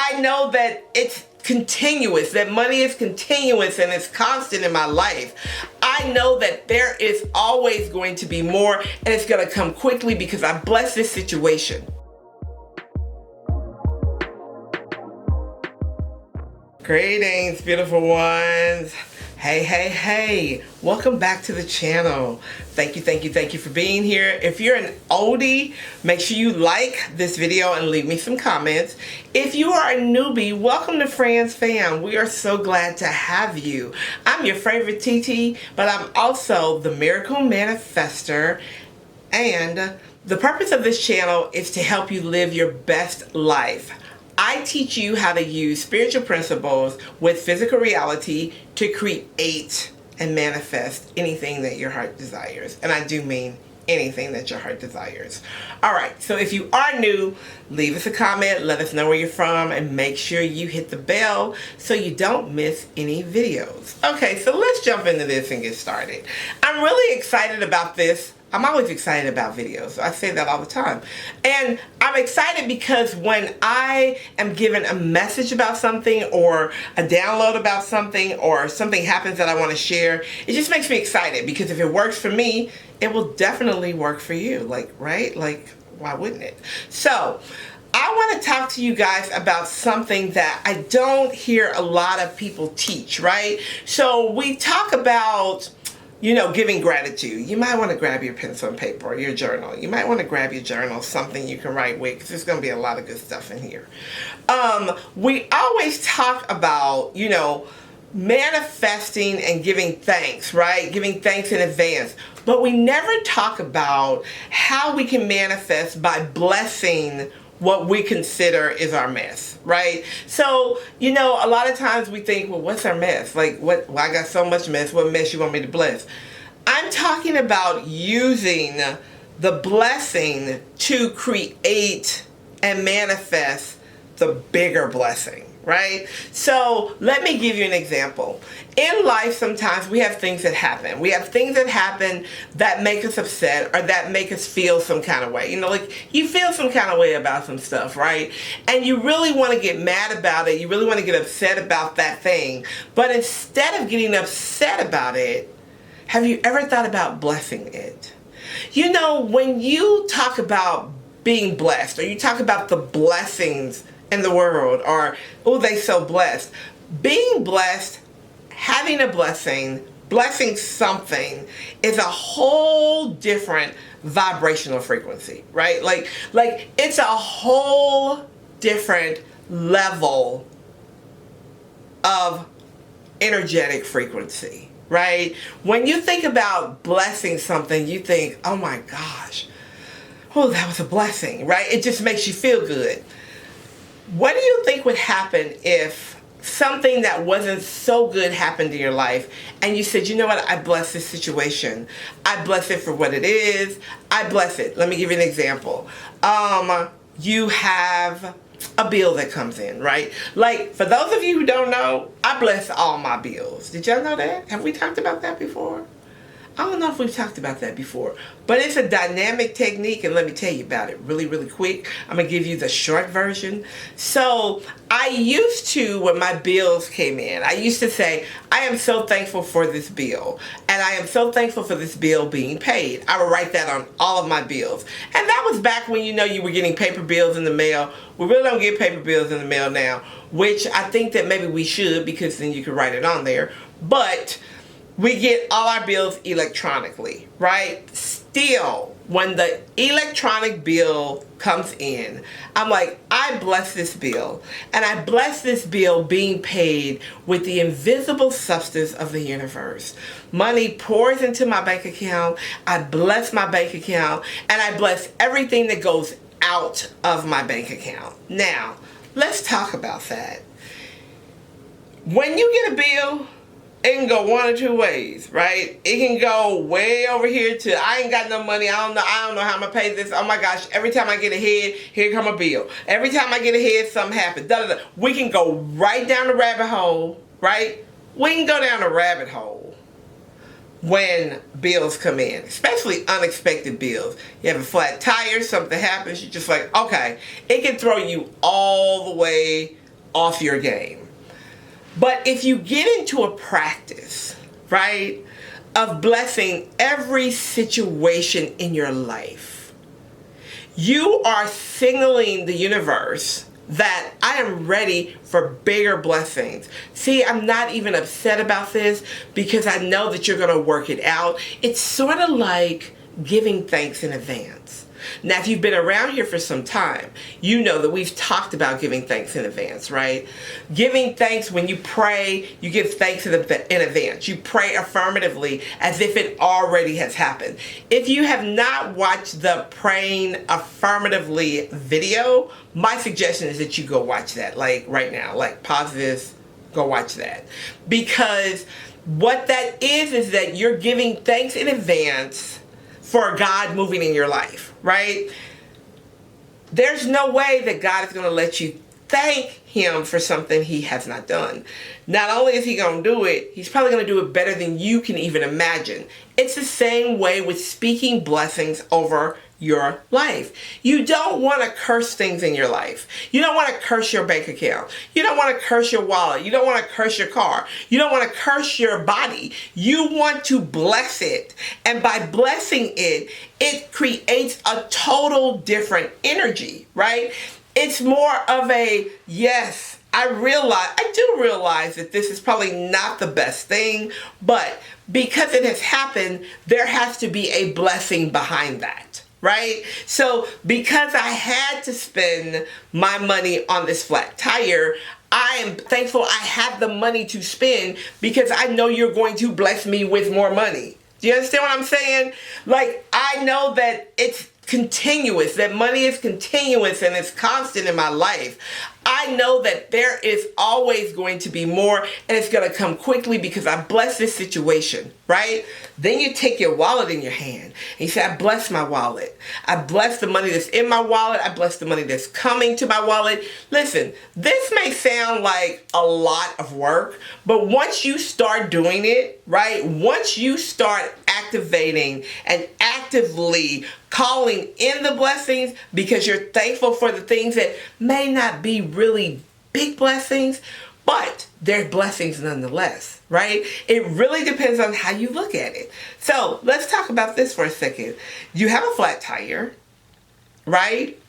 I know that it's continuous, that money is continuous and it's constant in my life. I know that there is always going to be more, and it's going to come quickly because I bless this situation. Greetings, beautiful ones. Hey. Welcome back to the channel. Thank you for being here. If you're an oldie, make sure you like this video and leave me some comments. If you are a newbie, welcome to Fran's Fam. We are so glad to have you. I'm your favorite TT, but I'm also the Miracle Manifester, and the purpose of this channel is to help you live your best life. I teach you how to use spiritual principles with physical reality to create and manifest anything that your heart desires. And I do mean anything that your heart desires. Alright, so if you are new, leave us a comment, let us know where you're from, and make sure you hit the bell so you don't miss any videos. Okay, so let's jump into this and get started. I'm really excited about this. I'm always excited about videos. I say that all the time. And I'm excited because when I am given a message about something, or a download about something, or something happens that I want to share, it just makes me excited, because if it works for me, it will definitely work for you. Right? Why wouldn't it? So, I want to talk to you guys about something that I don't hear a lot of people teach, right? So, we talk about, giving gratitude. You might want to grab your pencil and paper or your journal. You might want to grab your journal, something you can write with, because there's going to be a lot of good stuff in here. We always talk about, manifesting and giving thanks, right? Giving thanks in advance. But we never talk about how we can manifest by blessing what we consider is our mess, right? So, a lot of times we think, well, what's our mess? I got so much mess. What mess you want me to bless? I'm talking about using the blessing to create and manifest the bigger blessing, right? So let me give you an example. In life, sometimes we have things that happen. We have things that happen that make us upset, or that make us feel some kind of way. You feel some kind of way about some stuff, right? And you really want to get mad about it. You really want to get upset about that thing. But instead of getting upset about it, have you ever thought about blessing it? When you talk about being blessed, or you talk about the blessings in the world, or, oh, they so blessed. Being blessed, having a blessing, blessing something is a whole different vibrational frequency, right? Like it's a whole different level of energetic frequency, right? When you think about blessing something, you think, oh my gosh, oh, that was a blessing, right? It just makes you feel good. What do you think would happen if something that wasn't so good happened in your life, and you said, you know what, I bless this situation. I bless it for what it is. I bless it. Let me give you an example. You have a bill that comes in, right? For those of you who don't know, I bless all my bills. Did y'all know that? Have we talked about that before? I don't know if we've talked about that before, but it's a dynamic technique, and let me tell you about it really quick. I'm going to give you the short version. So I used to, when my bills came in, I used to say, I am so thankful for this bill, and I am so thankful for this bill being paid. I would write that on all of my bills. And that was back when, you were getting paper bills in the mail. We really don't get paper bills in the mail now, which I think that maybe we should, because then you can write it on there. But we get all our bills electronically, right? Still, when the electronic bill comes in, I'm like, I bless this bill. And I bless this bill being paid with the invisible substance of the universe. Money pours into my bank account. I bless my bank account. And I bless everything that goes out of my bank account. Now, let's talk about that. When you get a bill, it can go one or two ways, right? It can go way over here to, I ain't got no money, I don't know how I'm gonna pay this. Oh my gosh, every time I get ahead, here come a bill. Every time I get ahead, something happens. We can go right down the rabbit hole, right? We can go down the rabbit hole when bills come in, especially unexpected bills. You have a flat tire, something happens, you're just like, okay. It can throw you all the way off your game. But if you get into a practice, right, of blessing every situation in your life, you are signaling the universe that I am ready for bigger blessings. See, I'm not even upset about this because I know that you're going to work it out. It's sort of like giving thanks in advance. Now, if you've been around here for some time, you know that we've talked about giving thanks in advance, right? Giving thanks, when you pray, you give thanks in advance. You pray affirmatively as if it already has happened. If you have not watched the Praying Affirmatively video, my suggestion is that you go watch that, like right now. Like, pause this, go watch that. Because what that is that you're giving thanks in advance for God moving in your life, right? There's no way that God is going to let you thank him for something he has not done. Not only is he going to do it, he's probably going to do it better than you can even imagine. It's the same way with speaking blessings over your life. You don't want to curse things in your life. You don't want to curse your bank account. You don't want to curse your wallet. You don't want to curse your car. You don't want to curse your body. You want to bless it. And by blessing it, it creates a total different energy, right? It's more of a, yes, I do realize that this is probably not the best thing, but because it has happened, there has to be a blessing behind that. Right? So because I had to spend my money on this flat tire, I am thankful I have the money to spend because I know you're going to bless me with more money. Do you understand what I'm saying? Like, I know that it's continuous, that money is continuous and it's constant in my life. I know that there is always going to be more and it's going to come quickly because I bless this situation, right? Then you take your wallet in your hand and you say, I bless my wallet. I bless the money that's in my wallet. I bless the money that's coming to my wallet. Listen, this may sound like a lot of work, but once you start doing it, right? Once you start activating and actively calling in the blessings because you're thankful for the things that may not be really big blessings, but they're blessings nonetheless, right? It really depends on how you look at it. So let's talk about this for a second. You have a flat tire, right?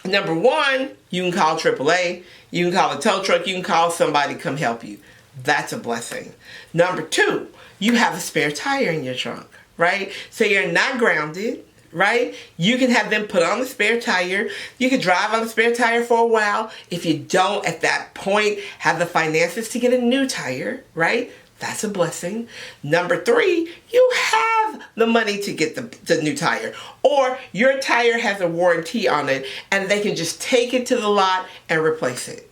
Number one, you can call AAA, you can call a tow truck, you can call somebody to come help you. That's a blessing. Number two, you have a spare tire in your trunk, right? So you're not grounded, right? You can have them put on the spare tire. You can drive on the spare tire for a while. If you don't, at that point, have the finances to get a new tire, right? That's a blessing. Number three, you have the money to get the new tire. Or your tire has a warranty on it and they can just take it to the lot and replace it.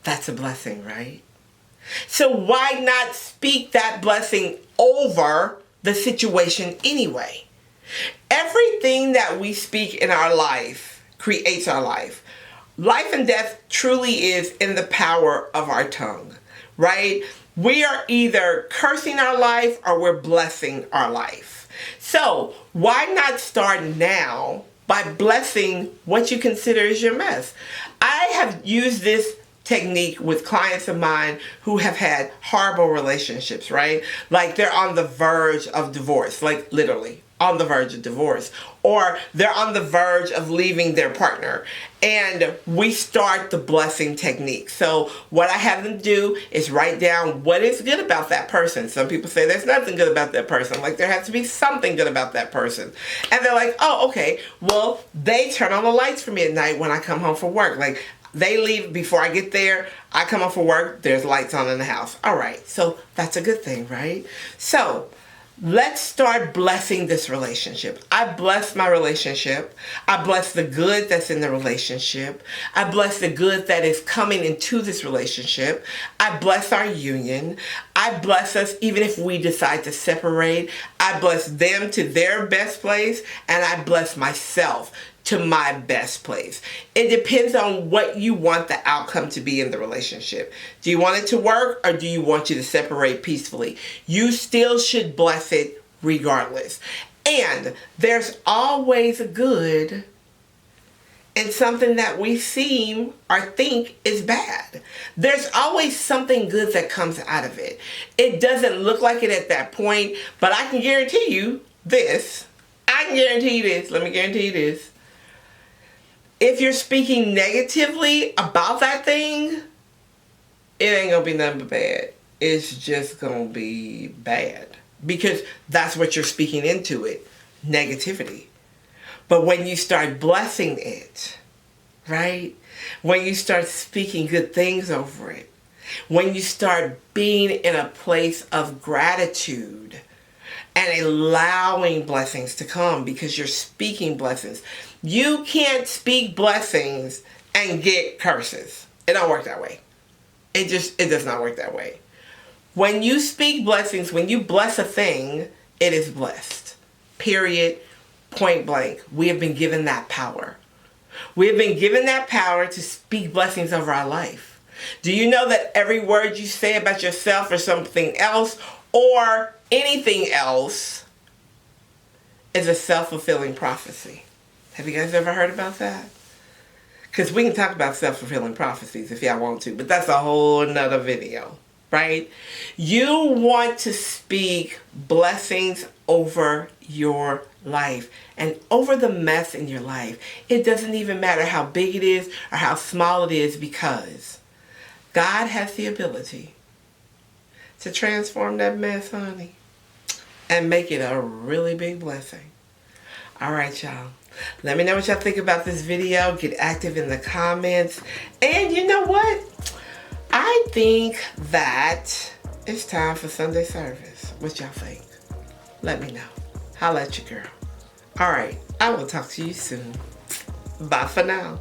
That's a blessing, right? So why not speak that blessing over the situation anyway? Everything that we speak in our life creates our life. Life and death truly is in the power of our tongue, right? We are either cursing our life or we're blessing our life. So why not start now by blessing what you consider is your mess? I have used this technique with clients of mine who have had horrible relationships, right? Like they're on the verge of divorce, like literally on the verge of divorce, or they're on the verge of leaving their partner. And we start the blessing technique. So what I have them do is write down what is good about that person. Some people say there's nothing good about that person. Like there has to be something good about that person. And they're like, oh, okay, well, they turn on the lights for me at night when I come home from work. Like they leave before I get there. I come home from work, there's lights on in the house. All right, so that's a good thing, right? So let's start blessing this relationship. I bless my relationship. I bless the good that's in the relationship. I bless the good that is coming into this relationship. I bless our union. I bless us even if we decide to separate. I bless them to their best place, and I bless myself to my best place. It depends on what you want the outcome to be in the relationship. Do you want it to work or do you want you to separate peacefully? You still should bless it regardless. And there's always a good in something that we seem or think is bad. There's always something good that comes out of it. It doesn't look like it at that point, but I can guarantee you this. I can guarantee you this. Let me guarantee you this. If you're speaking negatively about that thing, it ain't gonna be nothing but bad. It's just gonna be bad. Because that's what you're speaking into it. Negativity. But when you start blessing it, right? When you start speaking good things over it, when you start being in a place of gratitude and allowing blessings to come because you're speaking blessings. You can't speak blessings and get curses. It don't work that way. It does not work that way. When you speak blessings, when you bless a thing, it is blessed. Period. Point blank. We have been given that power. We have been given that power to speak blessings over our life. Do you know that every word you say about yourself or something else or anything else is a self-fulfilling prophecy? Have you guys ever heard about that? Because we can talk about self-fulfilling prophecies if y'all want to, but that's a whole nother video, right? You want to speak blessings over your life and over the mess in your life. It doesn't even matter how big it is or how small it is, because God has the ability to transform that mess, honey, and make it a really big blessing. All right, y'all. Let me know what y'all think about this video. Get active in the comments. And you know what? I think that it's time for Sunday service. What y'all think? Let me know. Holla at your girl. All right. I will talk to you soon. Bye for now.